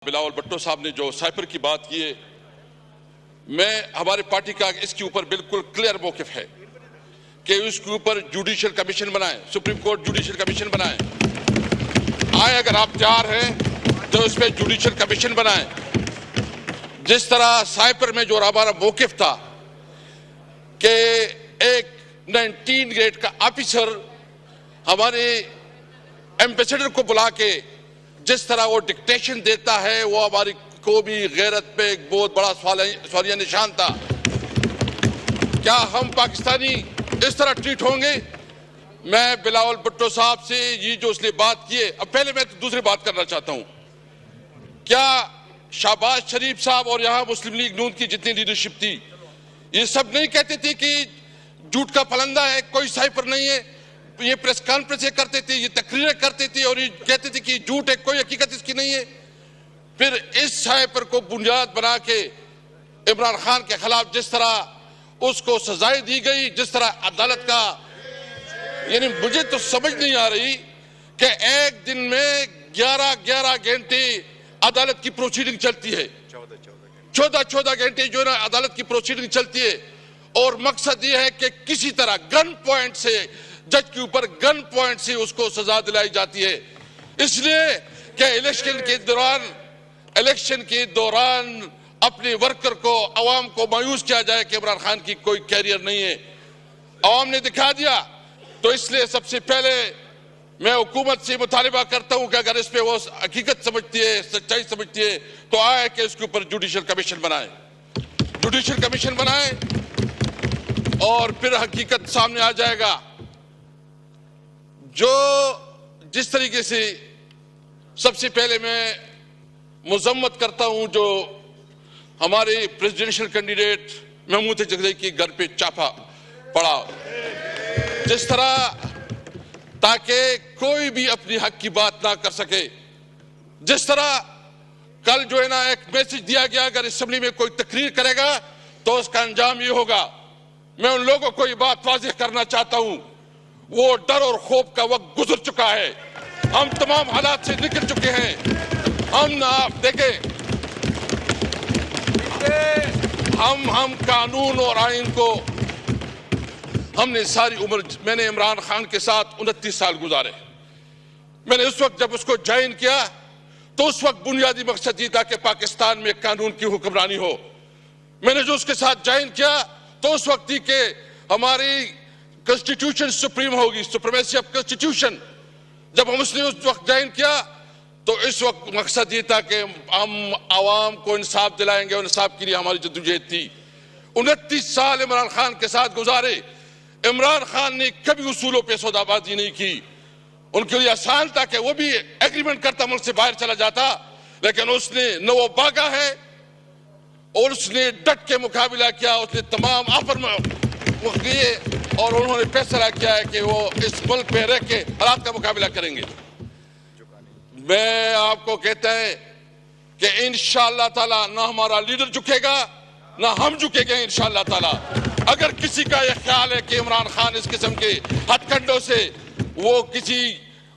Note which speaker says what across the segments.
Speaker 1: بلاول بھٹو صاحب نے جو سائپر کی بات کی ہے، میں ہمارے پارٹی کا اس کے اوپر بالکل کلیئر موقف ہے کہ اس کے اوپر جوڈیشل کمیشن بنائیں، سپریم کورٹ جوڈیشل کمیشن بنائیں۔ اگر آپ تیار ہیں تو اس پہ جوڈیشل کمیشن بنائیں۔ جس طرح سائپر میں جو ہمارا موقف تھا کہ ایک 19 گریڈ کا آفیسر ہمارے ایمبیسڈر کو بلا کے جس طرح وہ ڈکٹیشن دیتا ہے، وہ ہماری قومی غیرت پہ ایک بہت بڑا سوالیہ نشان تھا۔ کیا ہم پاکستانی اس طرح ٹریٹ ہوں گے؟ میں بلاول بھٹو صاحب سے یہ جو اس نے بات کی ہے، اب پہلے میں دوسری بات کرنا چاہتا ہوں۔ کیا شہباز شریف صاحب اور یہاں مسلم لیگ نون کی جتنی لیڈرشپ تھی، یہ سب نہیں کہتے تھے کہ جھوٹ کا پلندہ ہے، کوئی سائپر نہیں ہے؟ یہ پریس کانفرنسیں کرتے تھے، یہ تقریریں کرتے تھے اور یہ کہتے تھے کہ جھوٹ ہے، کوئی حقیقت اس کی نہیں ہے۔ پھر اس سائپر کو بنیاد بنا کے عمران خان کے خلاف جس طرح اس کو سزائیں دی گئی، جس طرح عدالت کا، یعنی مجھے تو سمجھ نہیں آ رہی کہ ایک دن میں 11 گھنٹے عدالت کی پروسیڈنگ چلتی ہے، 14 گھنٹے جو ہے نا عدالت کی پروسیڈنگ چلتی ہے، اور مقصد یہ ہے کہ کسی طرح گن پوائنٹ سے جج کے اوپر گن پوائنٹ سے اس کو سزا دلائی جاتی ہے، اس لیے کہ الیکشن کے دوران اپنے ورکر کو، عوام کو مایوس کیا جائے کہ عمران خان کی کوئی کیریئر نہیں ہے۔ عوام نے دکھا دیا، تو اس لیے سب سے پہلے میں حکومت سے مطالبہ کرتا ہوں کہ اگر اس پہ وہ حقیقت سمجھتی ہے، سچائی سمجھتی ہے، تو آئے کہ اس کے اوپر جوڈیشل کمیشن بنائیں، جوڈیشل کمیشن بنائیں، اور پھر حقیقت سامنے آ جائے گا۔ جس طریقے سے سب سے پہلے میں مذمت کرتا ہوں جو ہمارے پریزیڈنشل کینڈیڈیٹ محمود جگدئی کے گھر پہ چھاپا پڑا، جس طرح تاکہ کوئی بھی اپنی حق کی بات نہ کر سکے، جس طرح کل جو ہے نا ایک میسج دیا گیا اگر اسمبلی میں کوئی تقریر کرے گا تو اس کا انجام یہ ہوگا۔ میں ان لوگوں کو یہ بات واضح کرنا چاہتا ہوں، وہ ڈر اور خوف کا وقت گزر چکا ہے، ہم تمام حالات سے نکل چکے ہیں۔ ہم آپ دیکھیں، ہم قانون اور آئین کو ہم نے ساری عمر، میں نے عمران خان کے ساتھ 29 سال گزارے۔ میں نے اس وقت جب اس کو جوائن کیا تو اس وقت بنیادی مقصد یہ تھا کہ پاکستان میں قانون کی حکمرانی ہو۔ میں نے جو اس کے ساتھ جوائن کیا تو اس وقت تھی کہ ہماری کنسٹیٹیوشن سپریم ہوگی، سپریمیسی آف کنسٹیٹیوشن۔ جب ہم اس نے اس وقت جوائن کیا تو اس وقت مقصد یہ تھا کہ ہم عوام کو انصاف دلائیں گے، اور انصاف کے لیے ہماری جدوجہد تھی۔ 29 سال عمران خان کے ساتھ گزارے۔ عمران خان نے کبھی اصولوں پہ سودا بازی نہیں کی۔ ان کے لیے آسان تھا کہ وہ بھی ایگریمنٹ کرتا، ملک سے باہر چلا جاتا، لیکن اس نے نہ وہ بھاگا ہے اور اس نے ڈٹ کے مقابلہ کیا، اس نے تمام آفر میں کیے، اور انہوں نے فیصلہ کیا ہے کہ وہ اس ملک میں رہ کے حالات کا مقابلہ کریں گے۔ میں آپ کو کہتا ہے کہ انشاءاللہ تعالی نہ ہمارا لیڈر جھکے گا نہ ہم جھکے گے انشاءاللہ تعالی۔ اگر کسی کا یہ خیال ہے کہ عمران خان اس قسم کے ہتھ کنڈوں سے وہ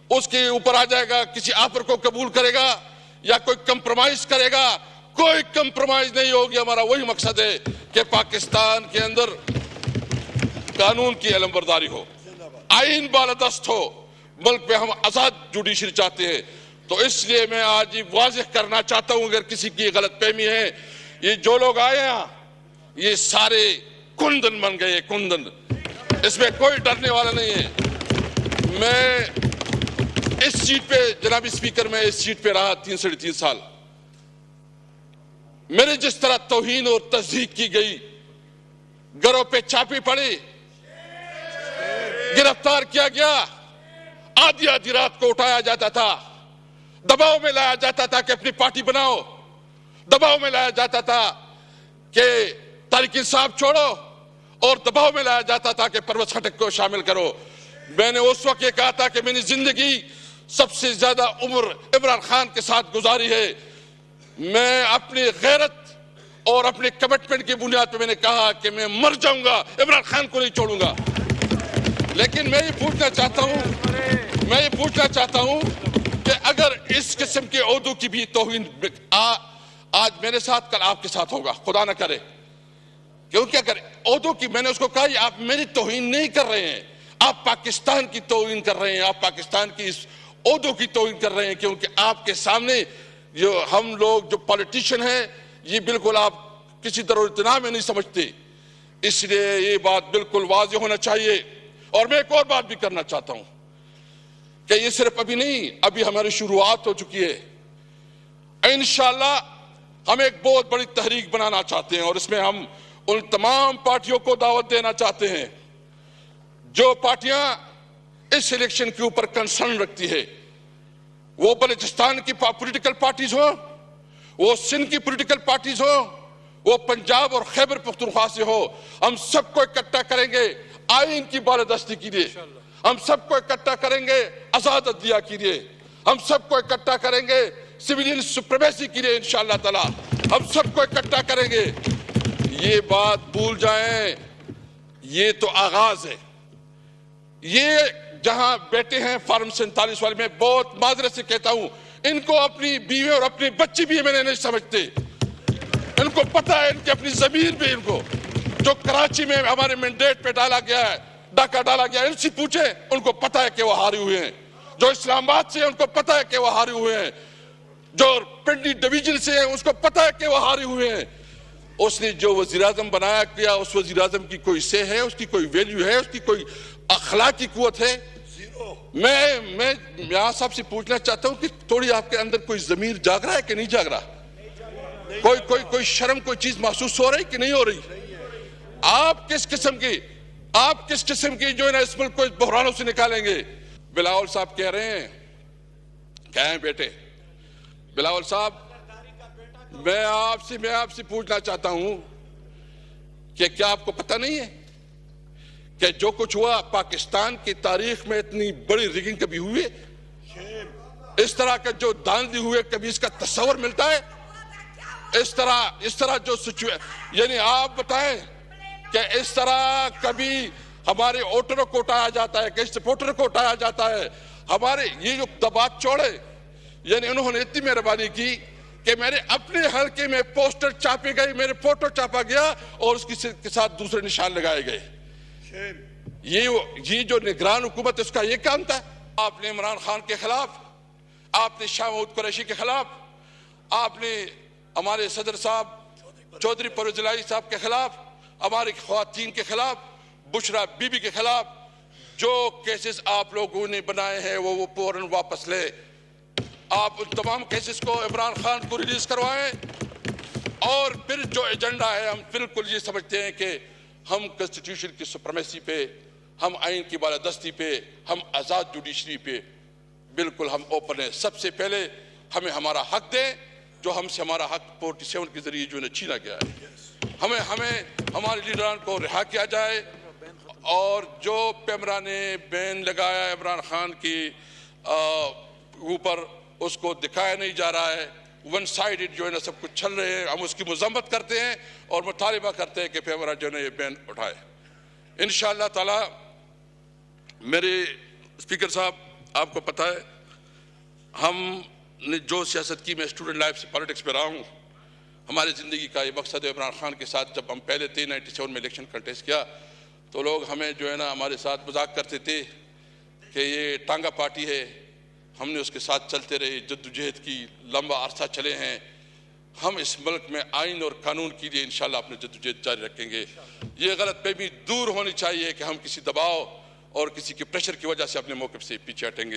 Speaker 1: اس کے اوپر آ جائے گا، کسی آفر کو قبول کرے گا یا کوئی کمپرومائز کرے گا، کوئی کمپرومائز نہیں ہوگی۔ ہمارا وہی مقصد ہے کہ پاکستان کے اندر قانون کی علم برداری ہو، آئین بالادست ہو، ملک میں ہم آزاد جوڈیشری چاہتے ہیں۔ تو اس لیے میں آج یہ واضح کرنا چاہتا ہوں، اگر کسی کی غلط فہمی ہے، یہ جو لوگ آئے ہیں یہ سارے کندن بن گئے، کندن، اس میں کوئی ڈرنے والا نہیں ہے۔ میں اس سیٹ پہ، جناب اسپیکر، میں اس سیٹ پہ رہا 3 سال۔ میرے جس طرح توہین اور تضحیک کی گئی، گھروں پہ چھاپے پڑے، گرفتار کیا گیا، آدھی رات کو اٹھایا جاتا تھا، دباؤ میں لایا جاتا تھا کہ اپنی پارٹی بناؤ، دباؤ میں لایا جاتا تھا کہ تحریک انصاف چھوڑو، اور دباؤ میں لایا جاتا تھا کہ پرویز خٹک کو شامل کرو۔ میں نے اس وقت یہ کہا تھا کہ میں نے زندگی سب سے زیادہ عمر عمران خان کے ساتھ گزاری ہے، میں اپنی غیرت اور اپنے کمٹمنٹ کی بنیاد پہ میں نے کہا کہ میں مر جاؤں گا، عمران خان کو نہیں چھوڑوں گا۔ لیکن میں یہ پوچھنا چاہتا ہوں کہ اگر اس قسم کے عہدوں کی بھی توہین آج میرے ساتھ کل آپ کے ساتھ ہوگا، خدا نہ کرے، کیونکہ اگر عہدوں کی، میں نے اس کو کہا آپ میری توہین نہیں کر رہے ہیں، آپ پاکستان کی توہین کر رہے ہیں، آپ پاکستان کی اس عہدوں کی توہین کر رہے ہیں، کیونکہ آپ کے سامنے جو ہم لوگ جو پولیٹیشین ہیں یہ بالکل آپ کسی طرح اتنا میں نہیں سمجھتے، اس لیے یہ بات بالکل واضح ہونا چاہیے۔ اور میں ایک اور بات بھی کرنا چاہتا ہوں کہ یہ صرف ابھی نہیں، ابھی ہماری شروعات ہو چکی ہے، انشاءاللہ ہم ایک بہت بڑی تحریک بنانا چاہتے ہیں، اور اس میں ہم ان تمام پارٹیوں کو دعوت دینا چاہتے ہیں جو پارٹیاں اس الیکشن کے اوپر کنسرن رکھتی ہے، وہ بلوچستان کی پولیٹیکل پارٹیز ہو، وہ سندھ کی پولیٹیکل پارٹیز ہو، وہ پنجاب اور خیبر پختونخوا سے ہو، ہم سب کو اکٹھا کریں گے آئین کی بالادستی کے لیے، ہم سب کو اکٹھا کریں گے آزاد عدلیہ کے لیے، ہم سب کو اکٹھا کریں گے سویلین سپریمیسی کے لیے انشاءاللہ تعالی، ہم سب کو اکٹھا کریں گے۔ یہ بات بھول جائیں، یہ تو آغاز ہے۔ یہ جہاں بیٹے ہیں فارم 47 والے، میں بہت معذرت سے کہتا ہوں، ان کو اپنی بیوی اور اپنی بچی بھی میں نے نہیں سمجھتے، ان کو پتہ ہے، ان کی اپنی ضمیر بھی، ان کو جو کراچی میں ہمارے مینڈیٹ پہ ڈالا گیا ہے، ڈاکہ ڈالا گیا ہے، ان سے پوچھیں، ان کو پتہ ہے کہ وہ ہارے ہوئے ہیں، جو اسلام آباد سے ہیں ان کو پتہ ہے کہ وہ ہارے ہوئے ہیں، جو پنڈی ڈویژن سے ہیں اس کو پتہ ہے کہ وہ ہارے ہوئے ہیں۔ اس نے جو وزیراعظم بنایا کیا، اس وزیراعظم کی کوئی سے ہے، اس کی کوئی ویلیو ہے، اس کی کوئی اخلاقی قوت ہے؟ میں یہاں صاحب سے پوچھنا چاہتا ہوں کہ تھوڑی آپ کے اندر کوئی ضمیر جاگ رہا ہے کہ نہیں جاگ رہا؟ کوئی شرم، کوئی چیز محسوس ہو رہی کہ نہیں ہو رہی؟ آپ کس قسم کی جو ہے نا اس ملک کو اس بحرانوں سے نکالیں گے؟ بلاول صاحب کہہ رہے ہیں، کہیں بیٹے بلاول صاحب، میں آپ سے پوچھنا چاہتا ہوں کہ کیا آپ کو پتہ نہیں ہے کہ جو کچھ ہوا پاکستان کی تاریخ میں اتنی بڑی ریگنگ کبھی ہوئی ہے؟ اس طرح کا جو دھاندلی ہوئے کبھی اس کا تصور ملتا ہے؟ اس طرح جو یعنی آپ بتائیں کہ اس طرح کبھی ہمارے ووٹروں کو اٹھایا جاتا ہے، کہ سپورٹر کو اٹھایا جاتا ہے، ہمارے یہ جو دبات چوڑے، یعنی انہوں نے اتنی مہربانی کی کہ میرے اپنے حلقے میں پوسٹر چھاپے گئے، میرے فوٹو چھاپا گیا اور اس کے ساتھ دوسرے نشان لگائے گئے۔ یہ جو نگران حکومت اس کا یہ کام تھا۔ آپ نے عمران خان کے خلاف، آپ نے شاہ محمود قریشی کے خلاف، آپ نے ہمارے صدر صاحب چودھری پرویز الہی صاحب کے خلاف، ہماری خواتین کے خلاف، بشرا بی بی کے خلاف جو کیسز آپ لوگوں نے بنائے ہیں وہ فوراً واپس لے۔ آپ ان تمام کیسز کو عمران خان کو ریلیز کروائیں، اور پھر جو ایجنڈا ہے، ہم بالکل یہ سمجھتے ہیں کہ ہم کنسٹیٹیوشن کی سپریمیسی پہ، ہم آئین کی بالادستی پہ، ہم آزاد جوڈیشری پہ بالکل ہم اوپن ہیں۔ سب سے پہلے ہمیں ہمارا حق دیں، جو ہم سے ہمارا حق 47 کے ذریعے جو انہیں چھینا گیا ہے، ہمیں ہمارے لیڈران کو رہا کیا جائے، اور جو پیمرا نے بین لگایا ہے عمران خان کی اوپر، اس کو دکھایا نہیں جا رہا ہے، ون سائیڈڈ جو ہے نا سب کچھ چل رہے ہیں، ہم اس کی مذمت کرتے ہیں اور مطالبہ کرتے ہیں کہ پیمرا جو ہے نا یہ بین اٹھائے۔ انشاءاللہ تعالی میرے اسپیکر صاحب، آپ کو پتہ ہے ہم نے جو سیاست کی، میں اسٹوڈنٹ لائف سے پالیٹکس میں رہا ہوں، ہماری زندگی کا یہ مقصد ہے۔ عمران خان کے ساتھ جب ہم پہلے 97 میں الیکشن کنٹیسٹ کیا تو لوگ ہمیں جو ہے نا ہمارے ساتھ مذاق کرتے تھے کہ یہ ٹانگا پارٹی ہے، ہم نے اس کے ساتھ چلتے رہے، جدوجہد کی، لمبا عرصہ چلے ہیں۔ ہم اس ملک میں آئین اور قانون کے لیے انشاءاللہ اپنے جدوجہد جاری رکھیں گے۔ یہ غلط فہمی دور ہونی چاہیے کہ ہم کسی دباؤ اور کسی کے پریشر کی وجہ سے اپنے موقف سے پیچھے ہٹیں گے۔